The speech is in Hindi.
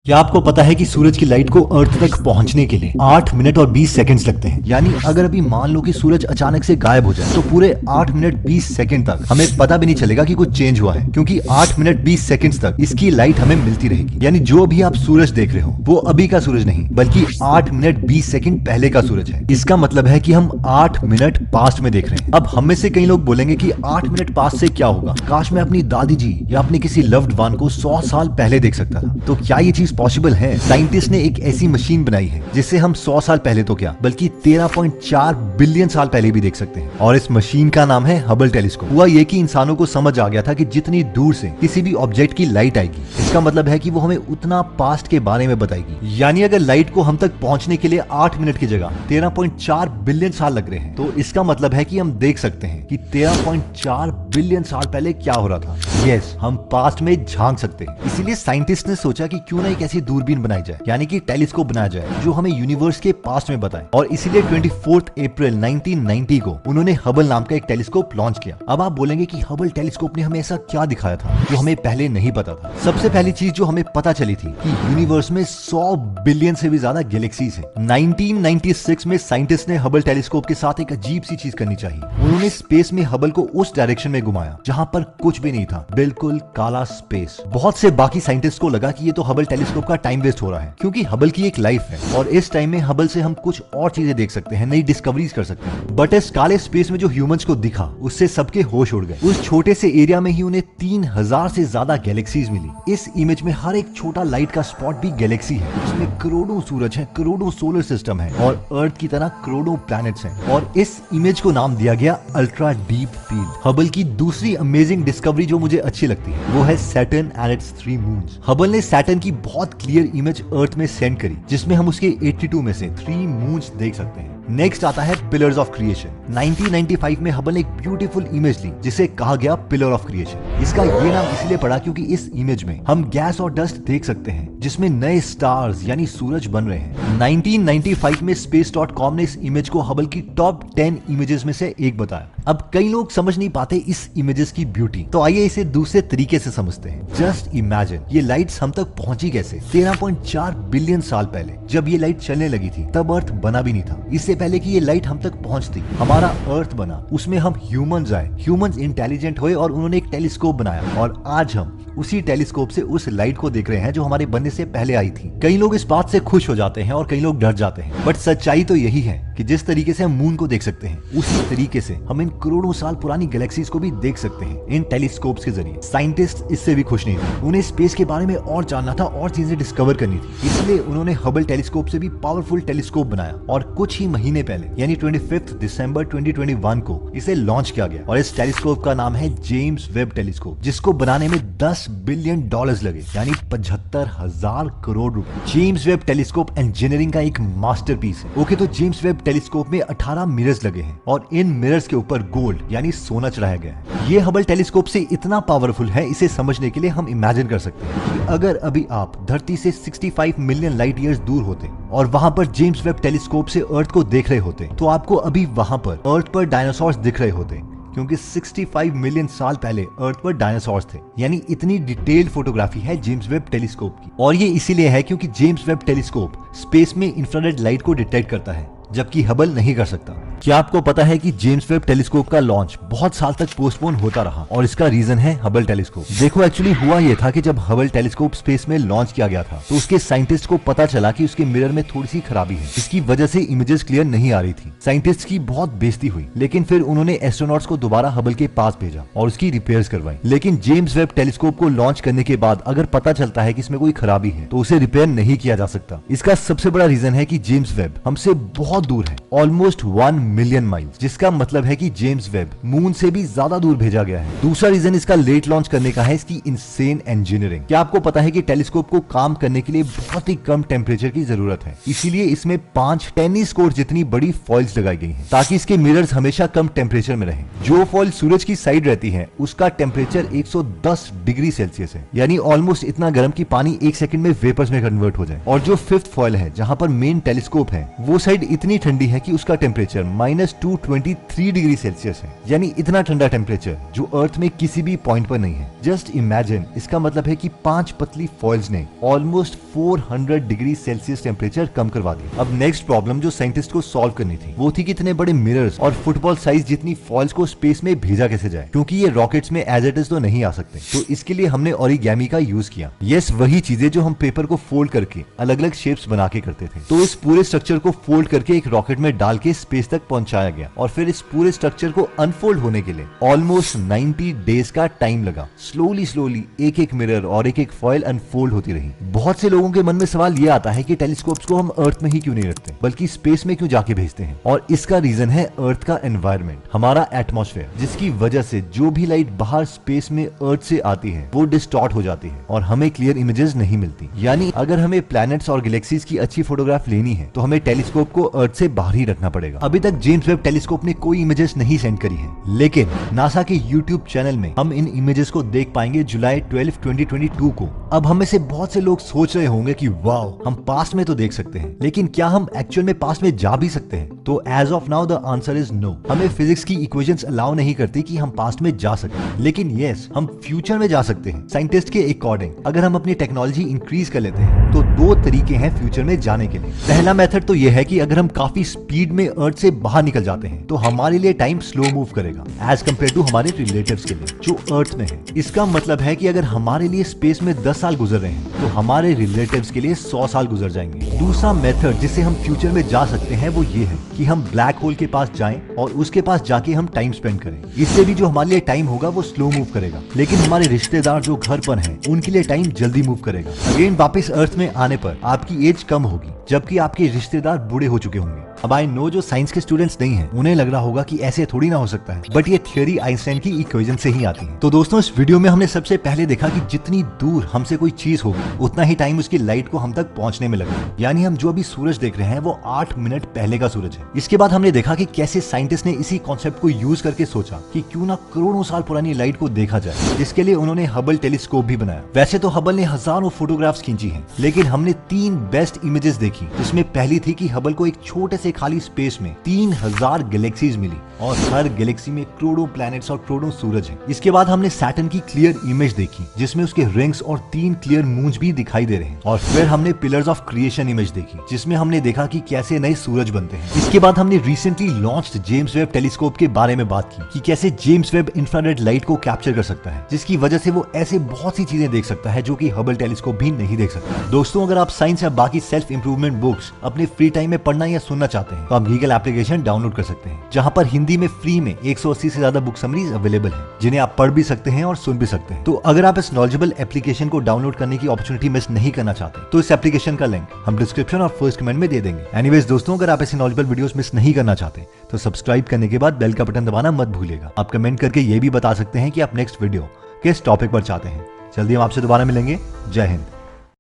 क्या आपको पता है कि सूरज की लाइट को अर्थ तक पहुंचने के लिए 8 मिनट और 20 सेकंड्स लगते हैं। यानी अगर अभी मान लो कि सूरज अचानक से गायब हो जाए तो पूरे 8 मिनट 20 सेकंड तक हमें पता भी नहीं चलेगा कि कुछ चेंज हुआ है, क्योंकि 8 मिनट 20 सेकंड्स तक इसकी लाइट हमें मिलती रहेगी। यानी जो भी आप सूरज देख रहे हो वो अभी का सूरज नहीं, बल्कि 8 मिनट 20 सेकंड पहले का सूरज है। इसका मतलब है कि हम 8 मिनट पास्ट में देख रहे हैं। अब हम में से कई लोग बोलेंगे कि 8 मिनट पास्ट से क्या होगा, काश मैं अपनी दादी जी या अपने किसी लव्ड वन को 100 साल पहले देख सकता था। तो क्या ये चीज पॉसिबल है? साइंटिस्ट ने एक ऐसी मशीन बनाई है जिससे हम 100 साल पहले तो क्या बल्कि 13.4 बिलियन साल पहले भी देख सकते हैं। और इस मशीन का नाम है हबल टेलीस्कोप। हुआ ये कि इंसानों को समझ आ गया था कि जितनी दूर से किसी भी ऑब्जेक्ट की लाइट आएगी, इसका मतलब है कि वो हमें उतना पास्ट के बारे में बताएगी। यानी अगर लाइट को हम तक पहुंचने के लिए 8 मिनट की जगह 13.4 बिलियन साल लग रहे हैं, तो इसका मतलब है कि हम देख सकते हैं कि 13.4 बिलियन साल पहले क्या हो रहा था। यस, हम पास्ट में झांक सकते हैं। इसीलिए साइंटिस्ट ने सोचा कि क्यों ना एक ऐसी दूरबीन बनाई जाए, यानी कि टेलीस्कोप बनाया जाए जो हमें यूनिवर्स के पास्ट में बताए। और इसीलिए 24 अप्रैल 1990 को उन्होंने हबल नाम का एक टेलीस्कोप लॉन्च किया। अब आप बोलेंगे कि हबल टेलीस्कोप ने हमें ऐसा क्या दिखाया था जो हमें पहले नहीं पता था। सबसे पहली चीज जो हमें पता चली थी कि यूनिवर्स में 100 बिलियन से भी ज्यादा गैलेक्सीज हैं। 1996 में साइंटिस्ट ने हबल टेलीस्कोप के साथ एक अजीब सी चीज करनी चाहिए। उन्होंने स्पेस में हबल को उस डायरेक्शन में घुमाया जहां पर कुछ भी नहीं था, बिल्कुल काला स्पेस। बहुत से बाकी साइंटिस्ट को लगा कि ये तो हबल टेलीस्कोप का टाइम वेस्ट हो रहा है, क्योंकि हबल की एक लाइफ है और इस टाइम में हबल से हम कुछ और चीजें देख सकते हैं, नई डिस्कवरीज कर सकते हैं। बट इस काले स्पेस में जो ह्यूमंस को दिखा उससे सबके होश उड़ गए। उस छोटे से एरिया में ही उन्हें 3000 से ज्यादा गैलेक्सीज मिली। इस इमेज में हर एक छोटा लाइट का स्पॉट भी गैलेक्सी है। उसमें करोड़ों सूरज हैं, करोड़ों सोलर सिस्टम है और अर्थ की तरह करोड़ों प्लैनेट्स हैं। और इस इमेज को नाम दिया गया अल्ट्रा डीप फील्ड। हबल की दूसरी अमेजिंग डिस्कवरी जो मुझे अच्छी लगती है वो है Saturn and it's 3 moons. Hubble ने सैटर्न की बहुत क्लियर इमेज अर्थ में सेंड करी, जिसमें हम उसके 82 में से 3 मून्स देख सकते हैं। नेक्स्ट आता है पिलर्स ऑफ क्रिएशन। 1995 में हबल ने एक ब्यूटीफुल इमेज ली जिसे कहा गया पिलर ऑफ क्रिएशन। इसका ये नाम इसलिए पड़ा क्योंकि इस इमेज में हम गैस और डस्ट देख सकते हैं जिसमें नए स्टार्स यानी सूरज बन रहे हैं। 1995 में space.com ने इस इमेज को हबल की टॉप 10 इमेजेस में से एक बताया। अब कई लोग समझ नहीं पाते इस इमेजेस की ब्यूटी, तो आइए इसे दूसरे तरीके से समझते हैं। जस्ट इमेजिन, ये लाइट्स हम तक पहुंची कैसे? 13.4 बिलियन साल पहले जब ये लाइट चलने लगी थी तब अर्थ बना भी नहीं था। इससे पहले कि ये लाइट हम तक पहुंचती हमारा अर्थ बना, उसमें हम ह्यूमंस आए, ह्यूमंस इंटेलिजेंट हुए और उन्होंने एक टेलीस्कोप बनाया और आज हम उसी टेलीस्कोप से उस लाइट को देख रहे हैं जो हमारे बनने से पहले आई थी। कई लोग इस बात से खुश हो जाते हैं और कई लोग डर जाते हैं, बट सच्चाई तो यही है कि जिस तरीके से हम मून को देख सकते हैं उसी तरीके से हम इन करोड़ों साल पुरानी गैलेक्सीज को भी देख सकते हैं इन टेलीस्कोप्स के जरिए। साइंटिस्ट इससे भी खुश नहीं थे, उन्हें स्पेस के बारे में और जानना था और चीजें डिस्कवर करनी थी। इसलिए उन्होंने हबल टेलीस्कोप से भी पावरफुल टेलीस्कोप बनाया और कुछ ही महीने पहले यानी 25 दिसंबर 2021 को इसे लॉन्च किया गया। और इस टेलीस्कोप का नाम है जेम्स वेब टेलीस्कोप, जिसको बनाने में $10 बिलियन लगे, यानी 75,000 करोड़ रुपए। जेम्स वेब टेलीस्कोप इंजीनियरिंग का एक मास्टरपीस है। ओके, तो जेम्स वेब टेलीस्कोप में 18 मिरर्स लगे हैं और इन मिरर्स के ऊपर गोल्ड यानी सोना चढ़ाया गया है। ये हबल टेलीस्कोप से इतना पावरफुल है, इसे समझने के लिए हम इमेजिन कर सकते हैं कि अगर अभी आप धरती से 65 मिलियन लाइट ईयर्स दूर होते और वहां पर जेम्स वेब टेलीस्कोप से अर्थ को देख रहे होते, तो आपको अभी वहां पर अर्थ पर डायनासोर्स दिख रहे होते, क्योंकि 65 मिलियन साल पहले अर्थ पर डायनासोर्स थे। यानी इतनी डिटेल्ड फोटोग्राफी है जेम्स वेब टेलीस्कोप की। और ये इसीलिए है क्योंकि जेम्स वेब टेलीस्कोप स्पेस में इंफ्रारेड लाइट को डिटेक्ट करता है, जबकि हबल नहीं कर सकता। क्या आपको पता है कि जेम्स वेब टेलीस्कोप का लॉन्च बहुत साल तक पोस्टपोन होता रहा और इसका रीजन है हबल टेलीस्कोप। देखो, एक्चुअली हुआ यह था कि जब हबल टेलीस्कोप स्पेस में लॉन्च किया गया था तो उसके साइंटिस्ट को पता चला कि उसके मिरर में थोड़ी सी खराबी है, इसकी वजह से इमेजेस क्लियर नहीं आ रही थी। साइंटिस्ट की बहुत बेइज्जती हुई, लेकिन फिर उन्होंने एस्ट्रोनॉट्स को दोबारा हबल के पास भेजा और उसकी रिपेयर्स करवाई। लेकिन जेम्स वेब टेलीस्कोप को लॉन्च करने के बाद अगर पता चलता है कि इसमें कोई खराबी है तो उसे रिपेयर नहीं किया जा सकता। इसका सबसे बड़ा रीजन है कि जेम्स वेब हमसे बहुत दूर है, ऑलमोस्ट 1 मिलियन माइल्स, जिसका मतलब है कि जेम्स वेब मून से भी ज्यादा दूर भेजा गया है। दूसरा रीजन इसका लेट लॉन्च करने का है इसकी इनसेन इंजीनियरिंग। क्या आपको पता है कि टेलीस्कोप को काम करने के लिए बहुत ही कम टेम्परेचर की जरूरत है, इसीलिए इसमें 5 टेनिस कोर्ट जितनी बड़ी फॉइल्स लगाई गई हैं ताकि इसके मिरर्स हमेशा कम टेम्परेचर में रहें। जो फॉइल सूरज की साइड रहती है उसका टेम्परेचर 110 डिग्री सेल्सियस है, यानी ऑलमोस्ट इतना गर्म कि पानी 1 सेकंड में वेपर्स में कन्वर्ट हो जाए। और जो 5th फॉइल है जहां पर मेन टेलीस्कोप है वो साइड इतनी ठंडी है कि उसका टेम्परेचर -223 डिग्री सेल्सियस है, यानी इतना ठंडा टेम्परेचर जो अर्थ में किसी भी पॉइंट पर नहीं है। जस्ट इमेजिन, इसका मतलब है कि 5 पतली फॉइल्स ने ऑलमोस्ट 400 डिग्री सेल्सियस टेम्परेचर कम करवा दिया। अब नेक्स्ट प्रॉब्लम जो साइंटिस्ट को सॉल्व करनी थी वो थी कि इतने बड़े मिरर्स और फुटबॉल साइज जितनी फॉइल्स को स्पेस में भेजा कैसे जाए, क्योंकि ये रॉकेट्स में एज इट इज तो नहीं आ सकते। तो इसके लिए हमने ओरिगैमी का यूज किया। यस, वही चीजें जो हम पेपर को फोल्ड करके अलग अलग शेप्स बना के करते थे। तो इस पूरे स्ट्रक्चर को फोल्ड करके एक रॉकेट में डाल के स्पेस तक पहुंचाया गया और फिर इस पूरे स्ट्रक्चर को अनफोल्ड होने के लिए ऑलमोस्ट 90 डेज का टाइम लगा। स्लोली स्लोली एक एक मिरर और एक एक फॉइल अनफोल्ड होती रही। बहुत से लोगों के मन में सवाल ये आता है कि टेलीस्कोप्स को हम अर्थ में ही क्यों नहीं रखते बल्कि स्पेस में क्यों जाके भेजते हैं, और इसका रीजन है अर्थ का एनवायरनमेंट, हमारा एटमॉस्फेयर, जिसकी वजह से जो भी लाइट बाहर स्पेस में अर्थ से आती है वो डिस्टॉर्ट हो जाती है और हमें क्लियर इमेजेस नहीं मिलती। यानी अगर हमें प्लैनेट्स और गैलेक्सीज की अच्छी फोटोग्राफ लेनी है तो हमें टेलीस्कोप को अर्थ से बाहर ही रखना पड़ेगा। अभी तक जेम्स वेब टेलीस्कोप ने कोई इमेजेस नहीं सेंड करी है, लेकिन नासा के यूट्यूब चैनल में हम इन इमेजेस को देख पाएंगे जुलाई 12, 2022 को। अब हम में से बहुत से लोग सोच रहे होंगे कि वाओ, हम पास्ट में तो देख सकते हैं, लेकिन क्या हम एक्चुअल में पास्ट में जा भी सकते हैं? तो as of now the answer is no. हमें फिजिक्स की इक्वेशंस अलाउ नहीं करती कि हम पास्ट में जा सकते, लेकिन यस, हम फ्यूचर में जा सकते हैं। साइंटिस्ट के अकॉर्डिंग अगर हम अपनी टेक्नोलॉजी इंक्रीज कर लेते हैं तो 2 तरीके हैं फ्यूचर में जाने के लिए। पहला मेथड तो यह है कि अगर हम काफी स्पीड में अर्थ से बाहर निकल जाते हैं तो हमारे लिए टाइम स्लो मूव करेगा एज कम्पेयर टू हमारे रिलेटिव्स के लिए जो अर्थ में है। इसका मतलब है कि अगर हमारे लिए स्पेस में 10 साल गुजर रहे हैं तो हमारे रिलेटिव्स के लिए 100 साल गुजर जाएंगे। दूसरा मेथड जिससे हम फ्यूचर में जा सकते हैं वो ये है कि हम ब्लैक होल के पास जाएं और उसके पास जाके हम टाइम स्पेंड करें। इससे भी जो हमारे लिए टाइम होगा वो स्लो मूव करेगा, लेकिन हमारे रिश्तेदार जो घर पर हैं उनके लिए टाइम जल्दी मूव करेगा। अगेन वापस अर्थ में आने पर आपकी एज कम होगी जबकि आपके रिश्तेदार बूढ़े हो चुके होंगे। अब आई नो जो साइंस के स्टूडेंट्स नहीं हैं उन्हें लग रहा होगा कि ऐसे थोड़ी ना हो सकता है, बट ये थियरी आइंस्टाइन की इक्वेशन से ही आती है। तो दोस्तों, इस वीडियो में हमने सबसे पहले देखा कि जितनी दूर हमसे कोई चीज होगी उतना ही टाइम उसकी लाइट को हम तक पहुंचने में लगेगा। यानी हम जो अभी सूरज देख रहे हैं वो 8 मिनट पहले का सूरज है। इसके बाद हमने देखा कि कैसे साइंटिस्ट ने इसी कॉन्सेप्ट को यूज करके सोचा कि क्यों ना करोड़ों साल पुरानी लाइट को देखा जाए, जिसके लिए उन्होंने हबल टेलीस्कोप भी बनाया। वैसे तो हबल ने हजारों फोटोग्राफ्स खींची हैं, लेकिन हमने 3 बेस्ट इमेजेस देखी, जिसमें पहली थी कि हबल को एक छोटे से खाली स्पेस में 3000 गैलेक्सीज मिली और हर गैलेक्सी में करोड़ों प्लैनेट्स और करोड़ों सूरज हैं। इसके बाद हमने सैटर्न की क्लियर इमेज देखी जिसमें उसके रिंग्स और 3 क्लियर मून्स भी दिखाई दे रहे हैं। और फिर हमने पिलर्स ऑफ क्रिएशन इमेज देखी जिसमें हमने देखा कि कैसे नए सूरज बनते हैं। इसके बाद हमने recently launched James Webb telescope के बारे में बात की कि कैसे जेम्स वेब इंफ्रारेड लाइट को कैप्चर कर सकता है, जिसकी वजह से वो ऐसे बहुत सी चीजें देख सकता है जो कि हबल टेलीस्कोप भी नहीं देख सकता। दोस्तों, अगर आप साइंस या बाकी सेल्फ इंप्रूवमेंट बुक्स अपने फ्री टाइम में पढ़ना या सुनना चाहते हैं तो आप गीगल एप्लीकेशन डाउनलोड कर सकते हैं, जहां पर हिंदी में फ्री में 180 से ज्यादा बुक समरीज अवेलेबल हैं, जिन्हें आप पढ़ भी सकते हैं और सुन भी सकते हैं। तो अगर आप इस नॉलेजेबल एप्लीकेशन को डाउनलोड करने की अपॉर्चुनिटी मिस नहीं करना चाहते तो इस एप्लीकेशन का लिंक हम डिस्क्रिप्शन और फर्स्ट कमेंट में दे देंगे। एनीवेज दोस्तों, अगर आप ऐसी नॉलेजेबल वीडियोस मिस नहीं करना चाहते तो सब्सक्राइब करने के बाद बेल का बटन दबाना मत भूलिएगा। आप कमेंट करके ये भी बता सकते हैं कि आप नेक्स्ट वीडियो किस टॉपिक पर चाहते हैं। जल्दी हम आपसे दोबारा मिलेंगे। जय हिंद।